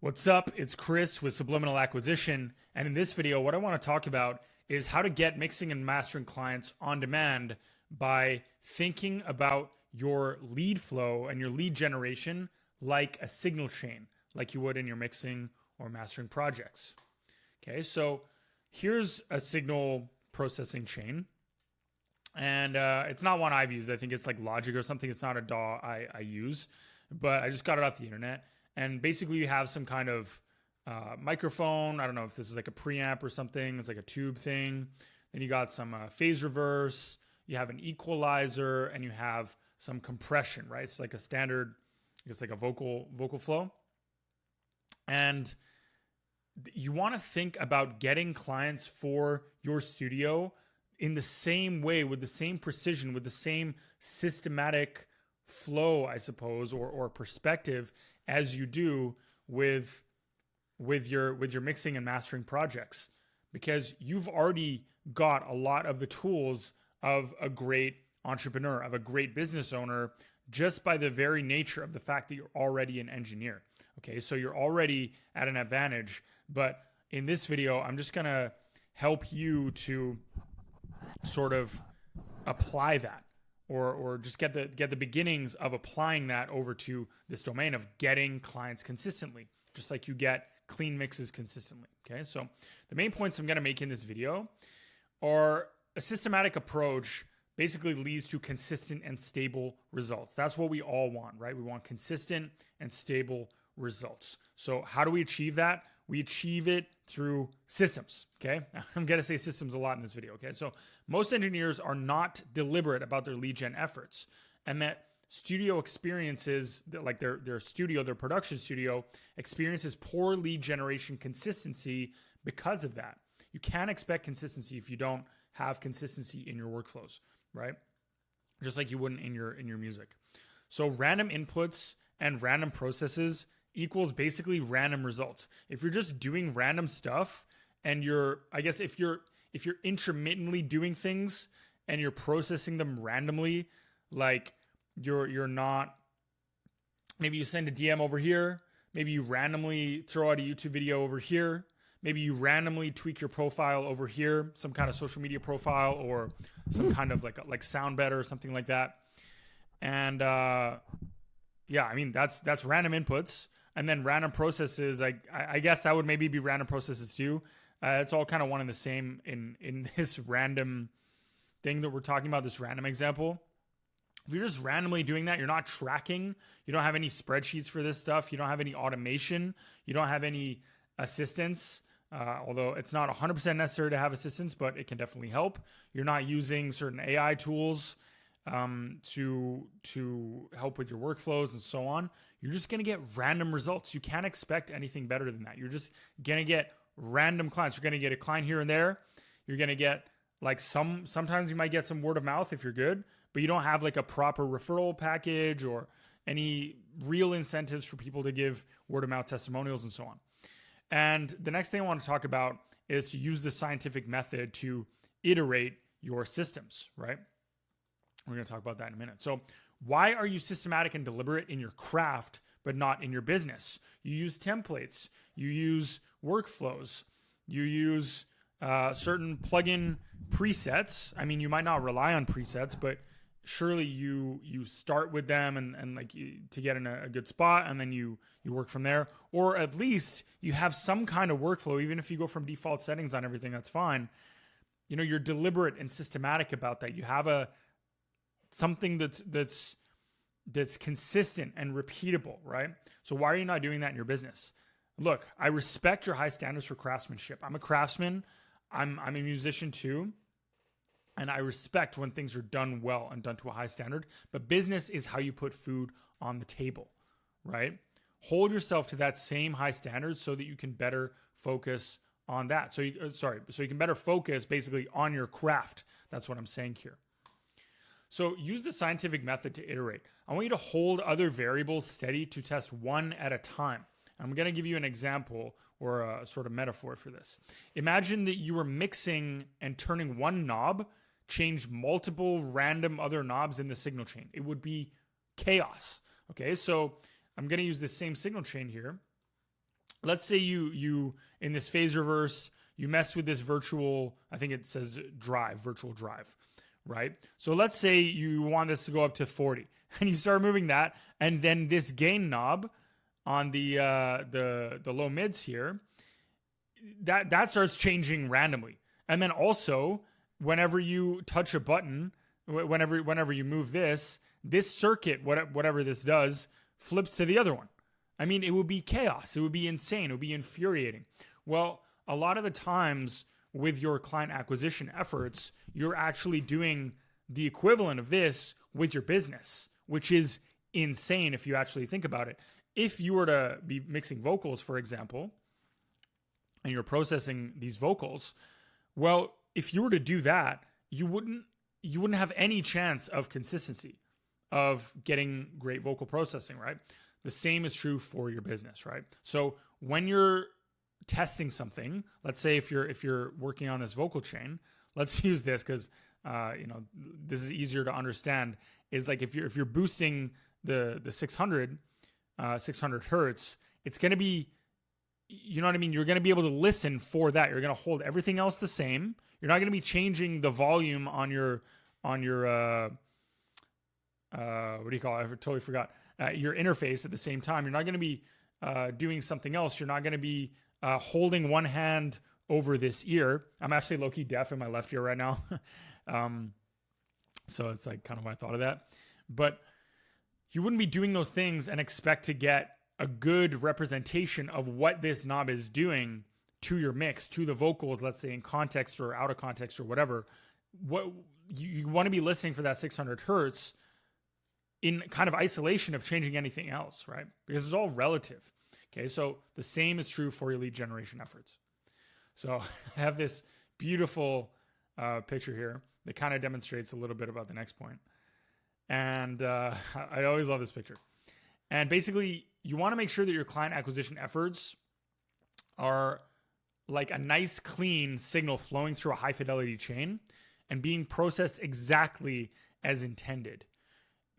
What's up? It's Chris with Subliminal Acquisition, and in this video, what I want to talk about is how to get mixing and mastering clients on demand by thinking about your lead flow and your lead generation like a signal chain, like you would in your mixing or mastering projects. Okay, so here's a signal processing chain, and it's not one I've used. I think it's like Logic or something. It's not a DAW I use, but I just got it off the internet. And basically you have some kind of microphone. I don't know if this is like a preamp or something. It's like a tube thing. Then you got some phase reverse. You have an equalizer, and you have some compression, right? It's like a standard, it's like a vocal flow. And you want to think about getting clients for your studio in the same way, with the same precision, with the same systematic flow, I suppose, or perspective as you do with your mixing and mastering projects, because you've already got a lot of the tools of a great entrepreneur, of a great business owner, just by the very nature of the fact that you're already an engineer. Okay, so you're already at an advantage. But in this video, I'm just gonna help you to sort of apply that, or just get the beginnings of applying that over to this domain of getting clients consistently, just like you get clean mixes consistently. Okay, so the main points I'm going to make in this video are: a systematic approach basically leads to consistent and stable results. That's what we all want, right? We want consistent and stable results. So how do we achieve that? We achieve it through systems, okay? I'm going to say systems a lot in this video, okay? So most engineers are not deliberate about their lead gen efforts, and that studio experiences, like their studio, their production studio, experiences poor lead generation consistency because of that. You can't expect consistency if you don't have consistency in your workflows, right? Just like you wouldn't in your music. So random inputs and random processes equals basically random results. If you're just doing random stuff, and if you're intermittently doing things and you're processing them randomly, like you're not, maybe you send a DM over here, maybe you randomly throw out a YouTube video over here, maybe you randomly tweak your profile over here, some kind of social media profile, or some kind of like sound better or something like that. And yeah, I mean, that's random inputs. And then random processes, I guess that would maybe be random processes too. It's all kind of one and the same in this random thing that we're talking about, this random example. If you're just randomly doing that, you're not tracking, you don't have any spreadsheets for this stuff, you don't have any automation, you don't have any assistance, although it's not 100% necessary to have assistance, but it can definitely help. You're not using certain AI tools to help with your workflows and so on. You're just going to get random results. You can't expect anything better than that. You're just going to get random clients. You're going to get a client here and there. You're going to get like sometimes you might get some word of mouth if you're good, but you don't have like a proper referral package or any real incentives for people to give word of mouth testimonials and so on. And the next thing I want to talk about is to use the scientific method to iterate your systems, right? We're going to talk about that in a minute. So why are you systematic and deliberate in your craft, but not in your business? You use templates, you use workflows, you use certain plugin presets. I mean, you might not rely on presets, but surely you start with them and to get in a good spot, and then you work from there. Or at least you have some kind of workflow. Even if you go from default settings on everything, that's fine. You know, you're deliberate and systematic about that. You have something that's consistent and repeatable, right? So why are you not doing that in your business? Look, I respect your high standards for craftsmanship. I'm a craftsman. I'm a musician too. And I respect when things are done well and done to a high standard. But business is how you put food on the table, right? Hold yourself to that same high standard so that you can better focus on that. So you can better focus basically on your craft. That's what I'm saying here. So use the scientific method to iterate. I want you to hold other variables steady to test one at a time. I'm going to give you an example or a sort of metaphor for this. Imagine that you were mixing and turning one knob, change multiple random other knobs in the signal chain. It would be chaos. Okay, so I'm going to use the same signal chain here. let's say you in this phase reverse, you mess with this virtual, I think it says virtual drive, right? So let's say you want this to go up to 40 and you start moving that, and then this gain knob on the low mids here, that starts changing randomly. And then also, whenever you touch a button, whenever you move this circuit, whatever this does, flips to the other one. I mean, it would be chaos. It would be insane. It would be infuriating. Well, a lot of the times with your client acquisition efforts, you're actually doing the equivalent of this with your business, which is insane if you actually think about it. If you were to be mixing vocals, for example, and you're processing these vocals, well, if you were to do that, you wouldn't have any chance of consistency of getting great vocal processing, right? The same is true for your business, right? So when you're testing something, let's say if you're working on this vocal chain, let's use this because this is easier to understand. Is like if you're boosting the 600 hertz, it's going to be, you know what I mean? You're going to be able to listen for that. You're going to hold everything else the same. You're not going to be changing the volume on your what do you call it? I totally forgot. Your interface at the same time. You're not going to be doing something else. You're not going to be holding one hand over this ear. I'm actually low-key deaf in my left ear right now. So it's like kind of why I thought of that. But you wouldn't be doing those things and expect to get a good representation of what this knob is doing to your mix, to the vocals, let's say in context or out of context or whatever. What you want to be listening for that 600 hertz in kind of isolation of changing anything else, right? Because it's all relative. Okay, so the same is true for your lead generation efforts. So I have this beautiful picture here that kind of demonstrates a little bit about the next point. And I always love this picture. And basically, you want to make sure that your client acquisition efforts are like a nice, clean signal flowing through a high fidelity chain and being processed exactly as intended.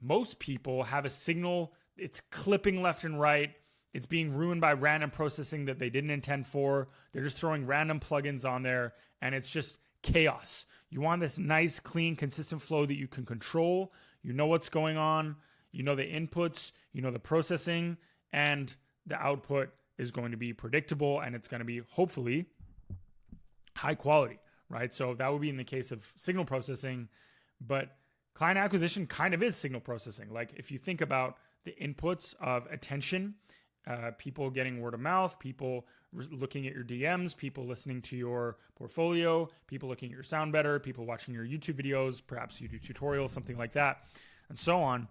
Most people have a signal, it's clipping left and right. It's being ruined by random processing that they didn't intend for. They're just throwing random plugins on there, and it's just chaos. You want this nice, clean, consistent flow that you can control. You know what's going on. You know the inputs. You know the processing, and the output is going to be predictable, and it's going to be, hopefully, high quality, right? So that would be in the case of signal processing, but client acquisition kind of is signal processing. Like if you think about the inputs of attention, people getting word of mouth, people looking at your DMs, people listening to your portfolio, people looking at your sound better, people watching your YouTube videos, perhaps you do tutorials, something like that, and so on.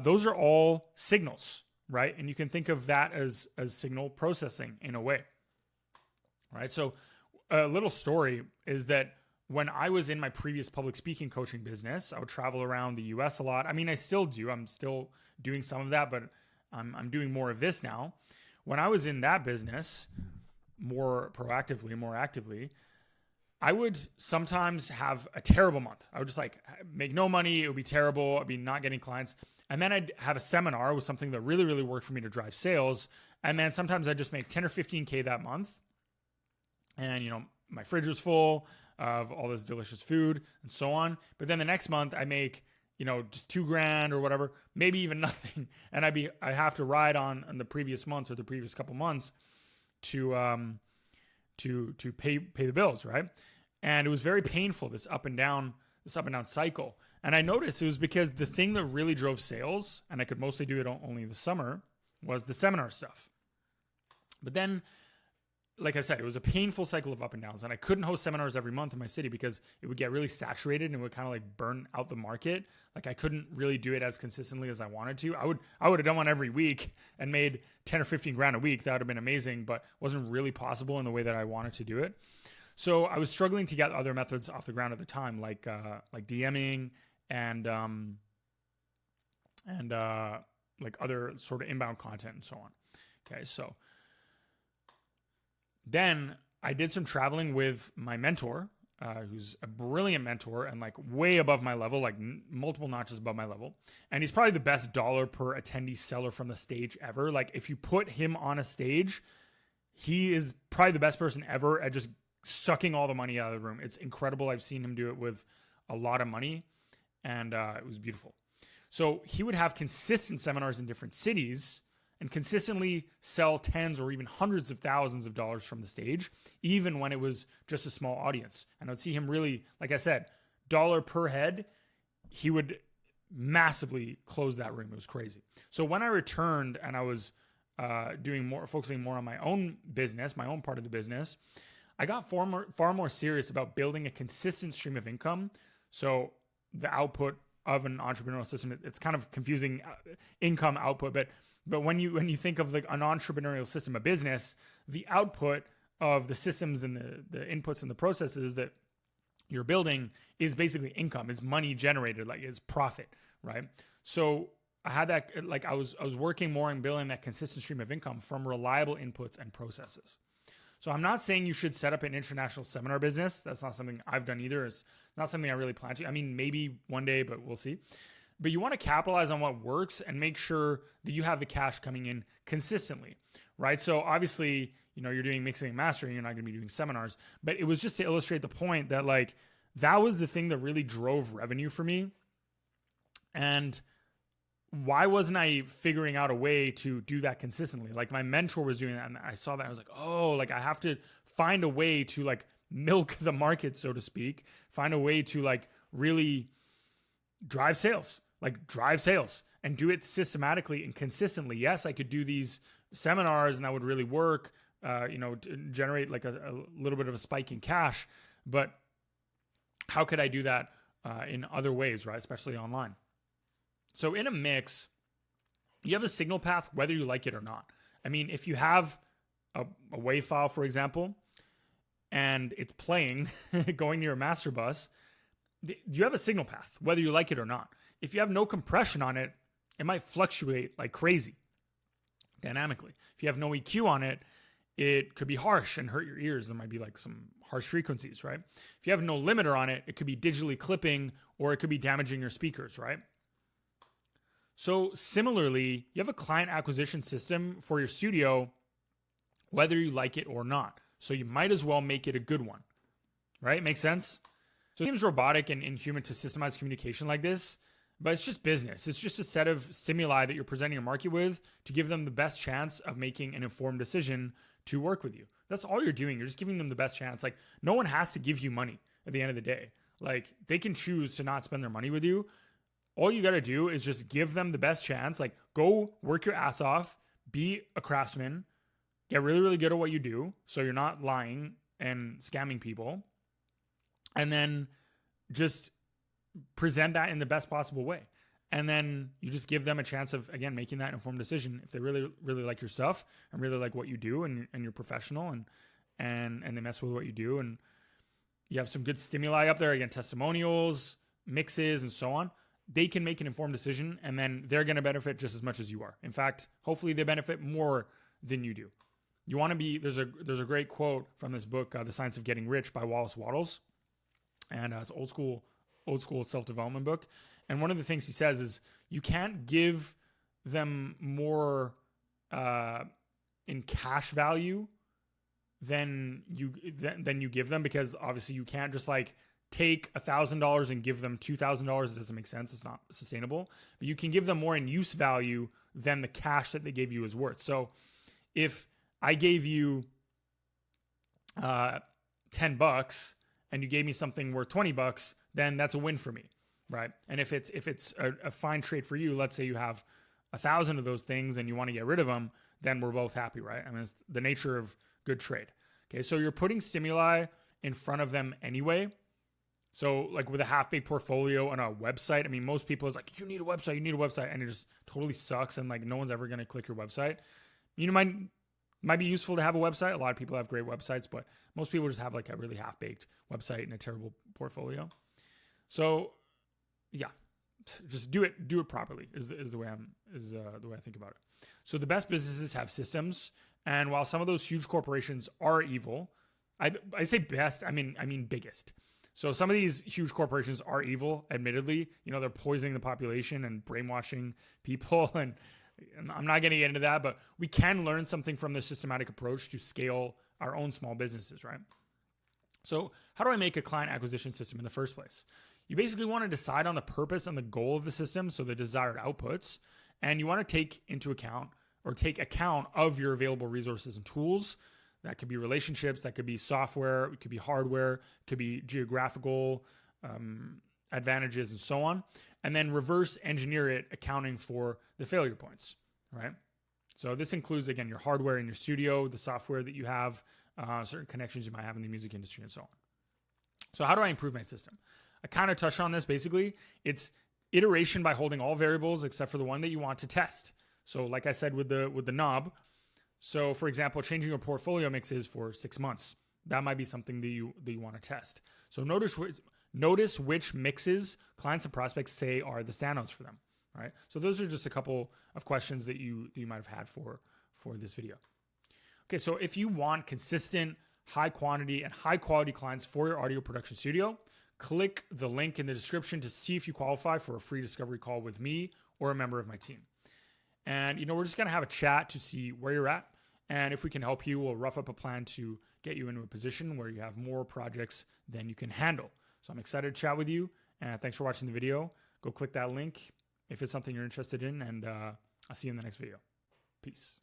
Those are all signals, right? And you can think of that as signal processing in a way, right? So a little story is that when I was in my previous public speaking coaching business, I would travel around the US a lot. I mean, I still do. I'm still doing some of that, but I'm doing more of this now. When I was in that business, more proactively, more actively, I would sometimes have a terrible month. I would just like make no money. It would be terrible. I'd be not getting clients. And then I'd have a seminar with something that really, really worked for me to drive sales. And then sometimes I'd just make 10 or 15K that month. And, you know, my fridge was full of all this delicious food and so on. But then the next month I make, you know, just $2,000 or whatever, maybe even nothing. And I have to ride on the previous month or the previous couple months to pay the bills, right? And it was very painful, this up and down cycle. And I noticed it was because the thing that really drove sales, and I could mostly do it only in the summer, was the seminar stuff. But then, like I said, it was a painful cycle of up and downs, and I couldn't host seminars every month in my city because it would get really saturated and it would kind of like burn out the market. Like I couldn't really do it as consistently as I wanted to. I would have done one every week and made 10 or 15 grand a week. That would have been amazing, but wasn't really possible in the way that I wanted to do it. So I was struggling to get other methods off the ground at the time, like DMing and like other sort of inbound content and so on. Okay, so then I did some traveling with my mentor, who's a brilliant mentor and like way above my level, like multiple notches above my level. And he's probably the best dollar per attendee seller from the stage ever. Like if you put him on a stage, he is probably the best person ever at just sucking all the money out of the room. It's incredible. I've seen him do it with a lot of money, and it was beautiful. So he would have consistent seminars in different cities and consistently sell tens or even hundreds of thousands of dollars from the stage, even when it was just a small audience. And I would see him really, like I said, dollar per head, he would massively close that room. It was crazy. So when I returned and I was focusing more on my own business, my own part of the business, I got far more serious about building a consistent stream of income. So the output of an entrepreneurial system, it's kind of confusing, income output, but when you think of like an entrepreneurial system, a business, the output of the systems and the inputs and the processes that you're building is basically income, is money generated, like is profit, right? So I had that, like I was working more on building that consistent stream of income from reliable inputs and processes. So I'm not saying you should set up an international seminar business. That's not something I've done either. It's not something I really plan to. I mean, maybe one day, but we'll see. But you want to capitalize on what works and make sure that you have the cash coming in consistently, right? So obviously, you're doing mixing and mastering. You're not going to be doing seminars. But it was just to illustrate the point that like that was the thing that really drove revenue for me. And why wasn't I figuring out a way to do that consistently? Like my mentor was doing that, and I saw that. I was like, oh, like I have to find a way to like milk the market, so to speak, find a way to like really drive sales and do it systematically and consistently. Yes, I could do these seminars and that would really work, to generate like a little bit of a spike in cash, but how could I do that in other ways, right? Especially online. So in a mix, you have a signal path, whether you like it or not. I mean, if you have a WAV file, for example, and it's playing, going near a master bus, you have a signal path, whether you like it or not. If you have no compression on it, it might fluctuate like crazy dynamically. If you have no EQ on it, it could be harsh and hurt your ears. There might be like some harsh frequencies, right? If you have no limiter on it, it could be digitally clipping or it could be damaging your speakers, right? So similarly, you have a client acquisition system for your studio, whether you like it or not. So you might as well make it a good one, right? Makes sense? So it seems robotic and inhuman to systemize communication like this, but it's just business. It's just a set of stimuli that you're presenting your market with to give them the best chance of making an informed decision to work with you. That's all you're doing. You're just giving them the best chance. Like no one has to give you money at the end of the day. Like they can choose to not spend their money with you. All you got to do is just give them the best chance. Like go work your ass off, be a craftsman, get really, really good at what you do. So you're not lying and scamming people. And then just present that in the best possible way. And then you just give them a chance of, again, making that informed decision. If they really, really like your stuff and really like what you do and you're professional and they mess with what you do and you have some good stimuli up there, again, testimonials, mixes, and so on, they can make an informed decision and then they're going to benefit just as much as you are. In fact, hopefully they benefit more than you do. You want to be, there's a great quote from this book, The Science of Getting Rich by Wallace Wattles. And it's old school self-development book. And one of the things he says is you can't give them more in cash value than you give them, because obviously you can't just like take $1,000 and give them $2,000. It doesn't make sense. It's not sustainable. But you can give them more in use value than the cash that they gave you is worth. So if I gave you $10 and you gave me something worth $20, then that's a win for me, right? And if it's a fine trade for you, let's say you have 1,000 of those things and you want to get rid of them, then we're both happy, right? I mean, it's the nature of good trade. Okay, so you're putting stimuli in front of them anyway. So like with a half-baked portfolio on a website, I mean, most people is like, you need a website, and it just totally sucks, and like no one's ever going to click your website. You know, might be useful to have a website. A lot of people have great websites, but most people just have like a really half-baked website and a terrible portfolio. So yeah, just do it properly is the way I think about it. So the best businesses have systems, and while some of those huge corporations are evil, I say best, I mean biggest. So some of these huge corporations are evil, admittedly. You know, they're poisoning the population and brainwashing people and And I'm not going to get into that, but we can learn something from this systematic approach to scale our own small businesses, right? So how do I make a client acquisition system in the first place? You basically want to decide on the purpose and the goal of the system, so the desired outputs, and you want to take account of your available resources and tools. That could be relationships, that could be software, it could be hardware, it could be geographical advantages, and so on. And then reverse engineer it, accounting for the failure points, right? So this includes, again, your hardware in your studio, the software that you have, certain connections you might have in the music industry, and so on. So how do I improve my system? I kind of touched on this. Basically, it's iteration by holding all variables except for the one that you want to test. So like I said with the knob, so for example, changing your portfolio mixes for 6 months. That might be something that you want to test. So notice which mixes clients and prospects say are the standouts for them. All right. So those are just a couple of questions that you might have had for this video. Okay, so if you want consistent, high quantity and high quality clients for your audio production studio, click the link in the description to see if you qualify for a free discovery call with me or a member of my team. And, we're just going to have a chat to see where you're at. And if we can help you, we'll rough up a plan to get you into a position where you have more projects than you can handle. So I'm excited to chat with you. And thanks for watching the video. Go click that link if it's something you're interested in. And I'll see you in the next video. Peace.